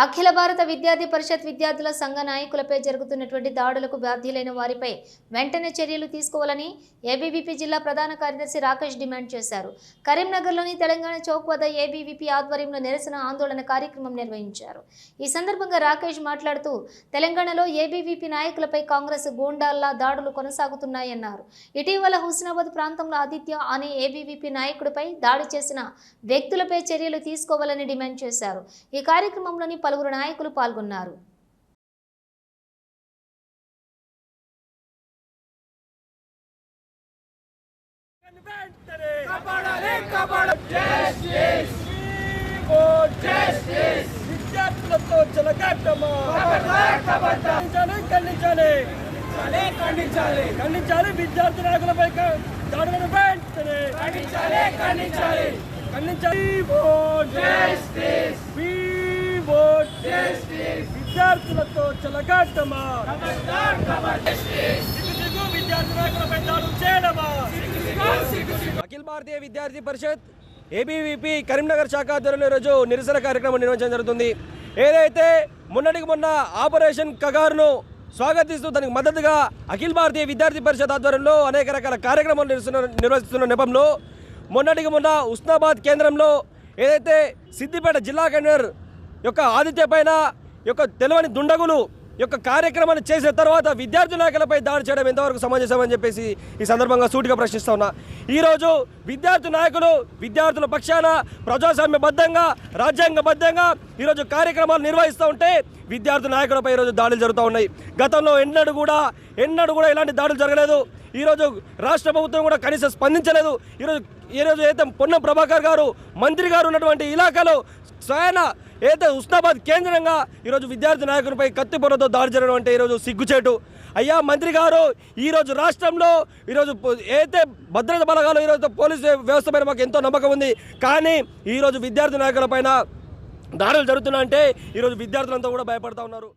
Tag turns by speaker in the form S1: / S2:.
S1: అఖిల భారత విద్యార్థి పరిషత్ విద్యార్థుల సంఘ నాయకులపై జరుగుతున్నటువంటి దాడులకు బాధ్యులైన వారిపై వెంటనే చర్యలు తీసుకోవాలని ఏబీవీపీ జిల్లా ప్రధాన కార్యదర్శి రాకేష్ డిమాండ్ చేశారు. కరీంనగర్లోని తెలంగాణ చౌక్ వద్ద ఏబీవీపీ ఆధ్వర్యంలో నిరసన ఆందోళన కార్యక్రమం నిర్వహించారు. ఈ సందర్భంగా రాకేష్ మాట్లాడుతూ తెలంగాణలో ఏబీవీపీ నాయకులపై కాంగ్రెస్ గూండాల్లా దాడులు కొనసాగుతున్నాయన్నారు. ఇటీవల హుస్నాబాద్ ప్రాంతంలో ఆదిత్య అనే ఏబీవీపీ నాయకుడిపై దాడి చేసిన వ్యక్తులపై చర్యలు తీసుకోవాలని డిమాండ్ చేశారు. ఈ కార్యక్రమంలోని పలువురు నాయకులు పాల్గొన్నారు.
S2: విద్యార్థులతో చెలగాటమా ఖండించాలి. విద్యార్థి నాయకులపై దాడులను వెంటనే ఖండించాలి. విద్యార్థులతో చెలగాటమా విద్యార్థి నాయకులపై దాడులు చేయడమా. అఖిల భారతీయ విద్యార్థి పరిషత్ ఏబీవీపీ కరీంనగర్ శాఖ ఆధ్వర్యంలో ఈరోజు నిరసన కార్యక్రమం నిర్వహించడం జరుగుతుంది. ఏదైతే మొన్నటికి మొన్న ఆపరేషన్ కగారును స్వాగతిస్తూ దానికి మద్దతుగా అఖిల భారతీయ విద్యార్థి పరిషత్ ఆధ్వర్యంలో అనేక రకాల కార్యక్రమాలు నిర్వహిస్తున్న నేపథ్యంలో మొన్నటికి మొన్న హుస్నాబాద్ కేంద్రంలో ఏదైతే సిద్దిపేట జిల్లా కన్వీనర్ యొక్క ఆదిత్య పైన యొక్క తెలియని దుండగులు యొక్క కార్యక్రమాన్ని చేసిన తర్వాత విద్యార్థి నాయకులపై దాడి చేయడం ఎంతవరకు సమంజసమని చెప్పేసి ఈ సందర్భంగా సూటిగా ప్రశ్నిస్తా ఉన్నా. ఈరోజు విద్యార్థి నాయకులు విద్యార్థుల పక్షాన ప్రజాస్వామ్యబద్ధంగా రాజ్యాంగబద్ధంగా ఈరోజు కార్యక్రమాలు నిర్వహిస్తూ ఉంటే విద్యార్థి నాయకులపై ఈరోజు దాడులు జరుగుతూ ఉన్నాయి. గతంలో ఎన్నడూ కూడా ఇలాంటి దాడులు జరగలేదు. ఈరోజు రాష్ట్ర ప్రభుత్వం కూడా కనీసం స్పందించలేదు. ఈరోజు అయితే పొన్నం ప్రభాకర్ గారు మంత్రి గారు ఉన్నటువంటి ఇలాకాలో స్వయాన ఏదైతే హుస్నాబాద్ కేంద్రంగా ఈరోజు విద్యార్థి నాయకులపై కత్తి పొరతో దాడి జరగడం అంటే ఈరోజు సిగ్గుచేటు. అయ్యా మంత్రి గారు, ఈరోజు రాష్ట్రంలో ఈరోజు ఏదైతే భద్రతా బలగాలు ఈరోజు పోలీసు వ్యవస్థ పైన మాకు ఎంతో నమ్మకం ఉంది. కానీ ఈరోజు విద్యార్థి నాయకుల పైన దాడులు జరుగుతున్నాయంటే ఈరోజు విద్యార్థులంతా కూడా భయపడతా ఉన్నారు.